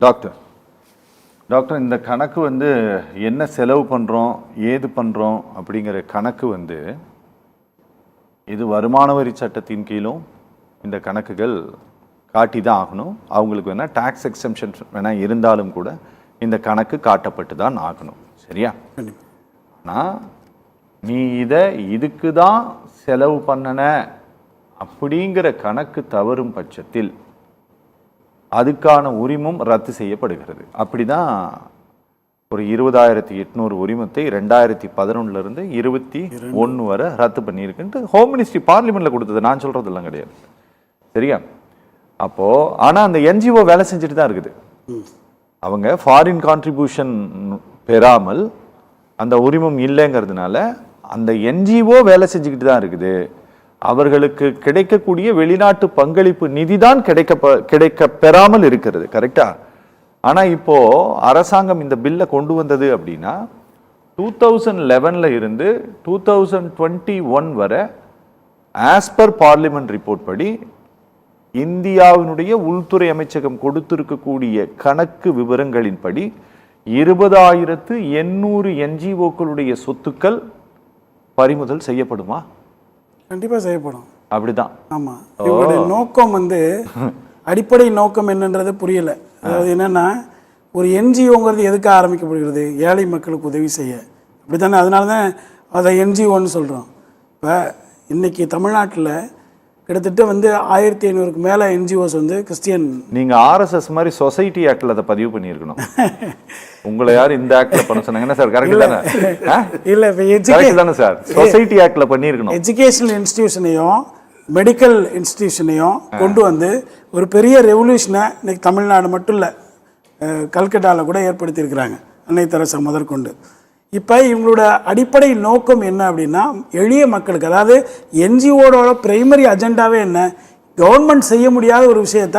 Doctor doctor இந்த கணக்கு என்ன செலவு பண்ணுறோம் ஏது பண்ணுறோம் அப்படிங்கிற கணக்கு இது வருமான வரி சட்டத்தின் கீழும் இந்த கணக்குகள் காட்டி தான் ஆகணும். அவங்களுக்கு வேணால் டேக்ஸ் எக்ஸம்ஷன் வேணால் இருந்தாலும் கூட இந்த கணக்கு காட்டப்பட்டு தான் ஆகணும். சரியா? ஆனால் நீ இதுக்கு தான் செலவு பண்ணன அப்படிங்கிற கணக்கு தவறும் பட்சத்தில் அதுக்கான உரிமம் ரத்து செய்யப்படுகிறது. அப்படிதான் ஒரு 20,800 உரிமத்தை 2011 21 வரை ரத்து பண்ணியிருக்குன்ட்டு ஹோம் மினிஸ்ட்ரி பார்லிமெண்ட்ல கொடுத்தது, நான் சொல்றதெல்லாம் கிடையாது. சரியா? அப்போ ஆனா அந்த என்ஜிஓ வேலை செஞ்சுட்டு தான் இருக்குது. அவங்க ஃபாரின் கான்ட்ரிபியூஷன் பெறாமல் அந்த உரிமம் இல்லைங்கிறதுனால அந்த என்ஜிஓ வேலை செஞ்சுக்கிட்டு தான் இருக்குது. அவர்களுக்கு கிடைக்கக்கூடிய வெளிநாட்டு பங்களிப்பு நிதி தான் கிடைக்க பெறாமல் இருக்கிறது. கரெக்டா? ஆனா இப்போ அரசாங்கம் இந்த பில்லை கொண்டு வந்தது அப்படின்னா 2011 இருந்து 2021 வரை ஆஸ் பர் பார்லிமெண்ட் ரிப்போர்ட் படி இந்தியாவினுடைய உள்துறை அமைச்சகம் கொடுத்திருக்கக்கூடிய கணக்கு விவரங்களின்படி 20,800 என்ஜிஓக்களுடைய சொத்துக்கள் பறிமுதல் செய்யப்படுமா? கண்டிப்பா செய்யப்படும். அப்படிதான். ஆமா, இவருடைய நோக்கம் அடிப்படை நோக்கம் என்னன்றது புரியல. அதாவது என்னன்னா, ஒரு என்ஜிஓங்கிறது எதுக்கு ஆரம்பிக்கப்படுகிறது? ஏழை மக்களுக்கு உதவி செய்ய, அப்படித்தானே? அதனால தான் அதை என்ஜிஓன்னு சொல்கிறோம். இப்போ இன்னைக்கு தமிழ்நாட்டில் கிட்டத்தட்ட 1,500க்கு மேலே என்ஜிஓஸ் கிறிஸ்டியன். நீங்கள் ஆர்எஸ்எஸ் மாதிரி சொசைட்டி ஆக்டில் அதை பதிவு பண்ணியிருக்கணும். உங்களை யார் இந்த ஆக்டில் பண்ண சொன்னாங்க சார்? கரெக்ட் தானே? இல்லை, இப்போ தானே சார்? சொசைட்டி ஆக்டில் பண்ணியிருக்கணும். எஜுகேஷனல் இன்ஸ்டிடியூஷனையும் மெடிக்கல் இன்ஸ்டிடியூஷனையும் கொண்டு ஒரு பெரிய ரெவல்யூஷனை இன்னைக்கு தமிழ்நாடு மட்டும் இல்லை, கல்கட்டாவில் கூட ஏற்படுத்தியிருக்கிறாங்க, அன்னை தெரசா முதற்கொண்டு. இப்போ இவங்களோட அடிப்படை நோக்கம் என்ன அப்படின்னா, எளிய மக்களுக்கு, அதாவது என்ஜிஓட பிரைமரி அஜெண்டாவே என்ன? கவர்மெண்ட் செய்ய முடியாத ஒரு விஷயத்த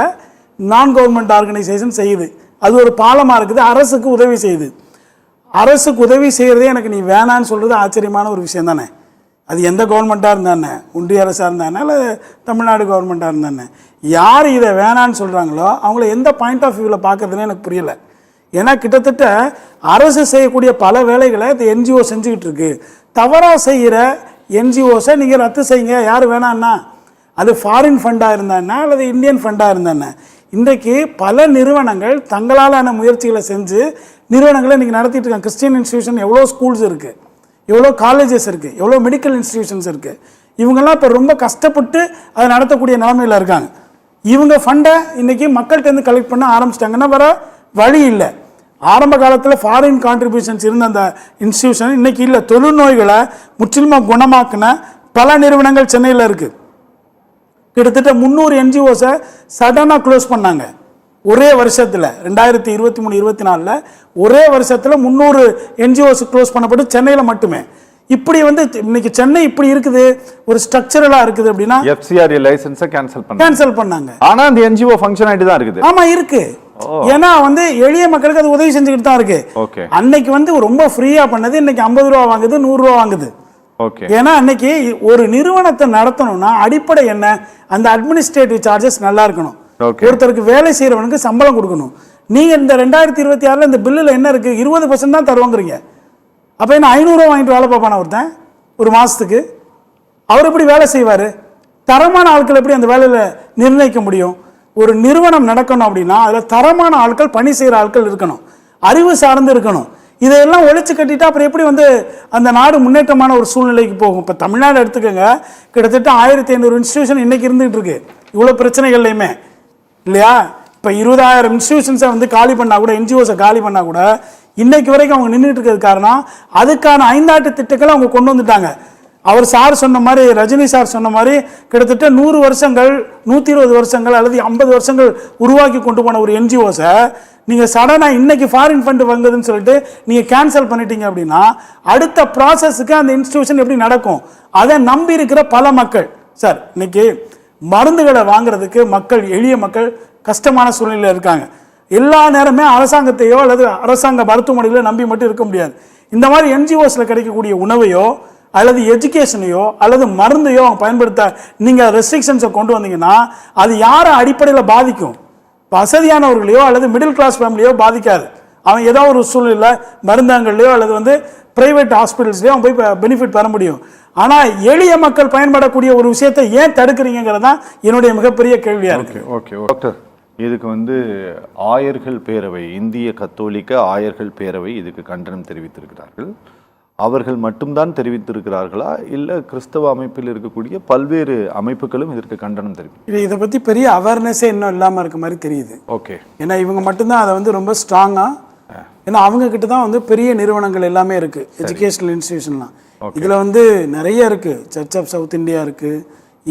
நான் கவர்மெண்ட் ஆர்கனைசேஷன் செய்யுது. அது ஒரு பாலமாக இருக்குது, அரசுக்கு உதவி செய்யுது. அரசுக்கு உதவி செய்கிறதே எனக்கு நீ வேணான்னு சொல்கிறது ஆச்சரியமான ஒரு விஷயம் தானே? அது எந்த கவர்மெண்ட்டாக இருந்தானே, ஒன்றிய அரசாக இருந்தானே, இல்லை தமிழ்நாடு கவர்மெண்ட்டாக இருந்தானே, யார் இதை வேணான்னு சொல்கிறாங்களோ அவங்கள எந்த பாயிண்ட் ஆஃப் வியூவில் பார்க்குறதுன்னு எனக்கு புரியலை. ஏன்னா கிட்டத்தட்ட அரசு செய்யக்கூடிய பல வேலைகளை இந்த என்ஜிஓ செஞ்சுக்கிட்டு இருக்கு. தவறாக செய்கிற என்ஜிஓஸை நீங்கள் ரத்து செய்யுங்க, யார் வேணான்னா. அது ஃபாரின் ஃபண்டாக இருந்தானே அல்லது இந்தியன் ஃபண்டாக இருந்தானே. இன்றைக்கு பல நிறுவனங்கள் தங்களாலான முயற்சிகளை செஞ்சு நிறுவனங்களை இன்றைக்கி நடத்திட்டு இருக்காங்க. கிறிஸ்டியன் இன்ஸ்டிடியூஷன் எவ்வளோ ஸ்கூல்ஸ் இருக்குது, எவ்வளோ காலேஜஸ் இருக்குது, எவ்வளோ மெடிக்கல் இன்ஸ்டிடியூஷன்ஸ் இருக்குது. இவங்கெல்லாம் இப்போ ரொம்ப கஷ்டப்பட்டு அதை நடத்தக்கூடிய நிலைமையில் இருக்காங்க. இவங்க ஃபண்டை இன்றைக்கி மக்கள்கிட்ட கலெக்ட் பண்ண ஆரம்பிச்சிட்டாங்கன்னா வர வழி இல்லை. ஆரம்ப காலத்தில் ஃபாரின் கான்ட்ரிபியூஷன்ஸ் இருந்த அந்த இன்ஸ்டிடியூஷன் இன்றைக்கி இல்லை. தொழுநோய்களை முற்றிலுமாக குணமாக்கின பல நிறுவனங்கள் சென்னையில் இருக்குது. கிட்டத்தட்ட 300 என்ஜிஓஸை சடனாக க்ளோஸ் பண்ணாங்க ஒரே வருஷத்தில். 2023-24 ஒரே வருஷத்தில் 300 என்ஜிஓஸ் க்ளோஸ் பண்ணப்பட்டு சென்னையில் மட்டுமே. இப்படி இன்னைக்கு சென்னை இப்படி இருக்குது, ஒரு ஸ்ட்ரக்சரலா இருக்குது அப்படின்னா FCRA லைசென்ஸை கேன்சல் பண்ணாங்க. ஆனா அந்த என்ஜிஓ ஃபங்க்ஷன் ஆயிட்டு தான் இருக்குது. ஆமா இருக்கு. ஏன்னா எளிய மக்களுக்கு அது உதவி செஞ்சுக்கிட்டு தான் இருக்கு. அன்னைக்கு ரொம்ப ஃப்ரீயா பண்ணது இன்னைக்கு 50 ரூபா வாங்குது, 100 ரூபா வாங்குது. ஏன்னா அன்னைக்கு ஒரு நிறுவனத்தை நடத்தணும்னா அடிப்படை என்ன? அந்த அட்மினிஸ்ட்ரேட்டிவ் சார்ஜஸ் நல்லா இருக்கணும். ஒருத்தருக்கு வேலை செய்யறவனுக்கு சம்பளம் கொடுக்கணும். நீங்க இந்த 2026 இந்த பில்லுல என்ன இருக்கு? 20% தான் தருவாங்கிறீங்க. அப்போ என்ன 500 ரூபா வாங்கிட்டு வேலை பார்ப்பான ஒருத்தன் ஒரு மாதத்துக்கு? அவர் எப்படி வேலை செய்வார்? தரமான ஆட்கள் எப்படி அந்த வேலையில் நிர்ணயிக்க முடியும்? ஒரு நிறுவனம் நடக்கணும் அப்படின்னா அதில் தரமான ஆட்கள், பணி செய்கிற ஆட்கள் இருக்கணும், அறிவு சார்ந்து இருக்கணும். இதையெல்லாம் ஒழிச்சு கட்டிட்டு அப்புறம் எப்படி அந்த நாடு முன்னேற்றமான ஒரு சூழ்நிலைக்கு போகும்? இப்போ தமிழ்நாடு எடுத்துக்கோங்க, கிட்டத்தட்ட 1,500 இன்ஸ்டிடியூஷன் இன்னைக்கு இருந்துகிட்டு இருக்கு, இவ்வளோ பிரச்சனைகள்லையுமே இல்லையா? இப்போ 20,000 இன்ஸ்டிடியூஷன்ஸை காலி பண்ணால் கூட, என்ஜிஓஸை காலி பண்ணால் கூட இன்னைக்கு வரைக்கும் அவங்க நின்றுட்டு இருக்கிறது காரணம் அதுக்கான 5 ஆண்டு திட்டங்களை அவங்க கொண்டு வந்துட்டாங்க. அவர் சார் சொன்ன மாதிரி, ரஜினி சார் சொன்ன மாதிரி, கிட்டத்தட்ட 100 வருஷங்கள், 120 வருஷங்கள் அல்லது 50 வருஷங்கள் உருவாக்கி கொண்டு போன ஒரு என்ஜிஓஸை நீங்கள் சடனாக இன்னைக்கு ஃபாரின் ஃபண்டு வந்ததுன்னு சொல்லிட்டு நீங்கள் கேன்சல் பண்ணிட்டீங்க அப்படின்னா அடுத்த ப்ராசஸுக்கு அந்த இன்ஸ்டிடியூஷன் எப்படி நடக்கும்? அதை நம்பி இருக்கிற பல மக்கள் சார் இன்னைக்கு மருந்துகளை வாங்குறதுக்கு மக்கள், எளிய மக்கள் கஷ்டமான சூழ்நிலையில் இருக்காங்க. எல்லா நேரமே அரசாங்கத்தையோ அல்லது அரசாங்க மருத்துவமனைகளோ நம்பி மட்டும் இருக்க முடியாது. இந்த மாதிரி என்ஜிஓஸில் கிடைக்கக்கூடிய உணவையோ அல்லது எஜுகேஷனையோ அல்லது மருந்தையோ அவங்க பயன்படுத்த நீங்கள் ரெஸ்ட்ரிக்ஷன்ஸை கொண்டு வந்தீங்கன்னா அது யாரை அடிப்படையில் பாதிக்கும்? வசதியானவர்களையோ அல்லது மிடில் கிளாஸ் ஃபேமிலியோ பாதிக்காது. அவன் ஏதோ ஒரு சூழ்நிலை மருந்தகங்கள்லையோ அல்லது வந்து பிரைவேட் ஹாஸ்பிட்டல்ஸ்லையோ அவன் போய் பெனிஃபிட் பெற முடியும். ஆனால் எளிய மக்கள் பயன்படக்கூடிய ஒரு விஷயத்தை ஏன் தடுக்கிறீங்கிறது தான் என்னுடைய மிகப்பெரிய கேள்வியாக இருக்கு. ஓகே டாக்டர், இதுக்கு வந்து ஆயர்கள் பேரவை, இந்திய கத்தோலிக்க ஆயர்கள் பேரவை இதுக்கு கண்டனம் தெரிவித்திருக்கிறார்கள். அவர்கள் மட்டும்தான் தெரிவித்திருக்கிறார்களா, இல்லை கிறிஸ்தவ அமைப்பில் இருக்கக்கூடிய பல்வேறு அமைப்புகளும் இதற்கு கண்டனம் தெரிவித்து? இதை பற்றி பெரிய அவேர்னஸே இன்னும் இல்லாமல் இருக்க மாதிரி தெரியுது. ஓகே, ஏன்னா இவங்க மட்டும்தான் அதை வந்து ரொம்ப ஸ்ட்ராங்காக, ஏன்னா அவங்க கிட்ட தான் வந்து பெரிய நிறுவனங்கள் எல்லாமே இருக்குது, எஜுகேஷனல் இன்ஸ்டிடியூஷன்லாம். இதில் வந்து நிறைய இருக்குது, சர்ச் ஆஃப் சவுத் இந்தியா இருக்குது,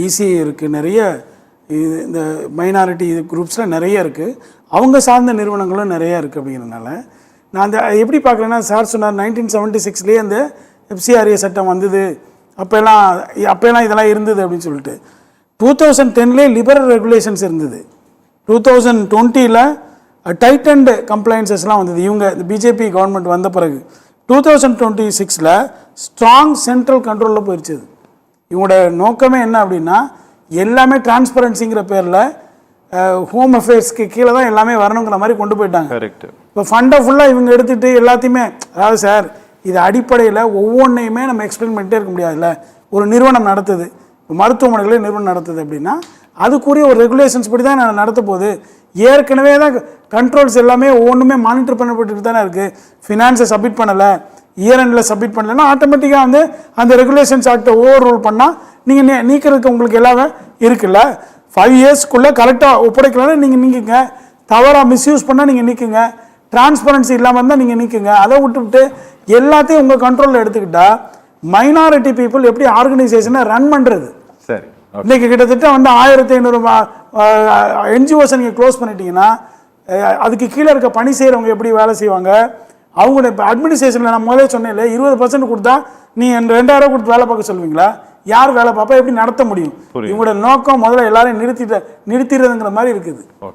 இசிஐ இருக்குது, நிறைய இந்த மைனாரிட்டி குரூப்ஸில் நிறைய இருக்குது, அவங்க சார்ந்த நிறுவனங்களும் நிறைய இருக்குது. அப்படிங்கிறதுனால நான் அந்த எப்படி பார்க்குறேன்னா, சார் சொன்னார் 1976 அந்த எஃப்சிஆர்ஏ சட்டம் வந்தது, அப்போல்லாம் இதெல்லாம் இருந்தது அப்படின்னு சொல்லிட்டு. 2010 லிபரல் ரெகுலேஷன்ஸ் இருந்தது. 2020 டைட்டன்டு கம்ப்ளைன்சஸ்லாம் வந்தது. இவங்க இந்த பிஜேபி கவர்மெண்ட் வந்த பிறகு 2026 ஸ்ட்ராங் சென்ட்ரல் கண்ட்ரோலில் போயிடுச்சு. இவங்களோட நோக்கமே என்ன அப்படின்னா, எல்லாமே டிரான்ஸ்பரன்சிங்கிற பேரில் ஹோம் அஃபேர்ஸ்க்கு கீழே தான் எல்லாமே வரணுங்கிற மாதிரி கொண்டு போயிட்டாங்க. கரெக்ட். இப்போ ஃபண்டை ஃபுல்லாக இவங்க எடுத்துகிட்டு எல்லாத்தையுமே, அதாவது சார் இது அடிப்படையில் ஒவ்வொன்றையுமே நம்ம எக்ஸ்பிளைன் பண்ணிட்டே இருக்க முடியாதுல்ல. ஒரு நிறுவனம் நடத்துது, மருத்துவமனைகளே நிறுவனம் நடத்துது அப்படின்னா அதுக்குரிய ஒரு ரெகுலேஷன்ஸ் படி தான் நடத்த போகுது. ஏற்கனவே தான் கண்ட்ரோல்ஸ் எல்லாமே ஒவ்வொன்றுமே மானிட்டர் பண்ணப்பட்டு தானே இருக்குது. ஃபினான்ஸை சப்மிட் பண்ணலை, இயர் எண்டில் சப்மிட் பண்ணலைன்னா ஆட்டோமேட்டிக்காக வந்து அந்த ரெகுலேஷன்ஸ் ஆக்டை ஓவர் ரூல் பண்ணால் நீங்கள் நீக்கிறதுக்கு உங்களுக்கு எல்லாமே இருக்குல்ல. 5 இயர்ஸ்க்குள்ளே கரெக்டாக ஒப்படைக்கலன்னா நீங்கள் நீக்குங்க, தவறாக மிஸ்யூஸ் பண்ணால் நீங்கள் நீக்குங்க, டிரான்ஸ்பரன்சி இல்லாமல் இருந்தால் நீங்கள் நீக்குங்க. அதை விட்டுவிட்டு எல்லாத்தையும் உங்கள் கண்ட்ரோலில் எடுத்துக்கிட்டால் மைனாரிட்டி பீப்புள் எப்படி ஆர்கனைசேஷனை ரன் பண்ணுறது? சரி, இன்னைக்கு கிட்டத்தட்ட வந்து 1500 என்ஜிஓஸை நீங்கள் க்ளோஸ் பண்ணிட்டீங்கன்னா அதுக்கு கீழே இருக்க பணி செய்கிறவங்க எப்படி வேலை செய்வாங்க? அவங்களோட இப்போ அட்மினிஸ்ட்ரேஷனில் நான் முதலே சொன்னேன் இல்லை, 20% கொடுத்தா நீ 2000 கொடுத்து வேலை பார்க்க சொல்லுவீங்களா? யார் வேலை பார்ப்பா? எப்படி நடத்த முடியும்? இவங்களோட நோக்கம் முதல்ல எல்லாரையும் நிறுத்திடுறதுங்கிற மாதிரி இருக்குது.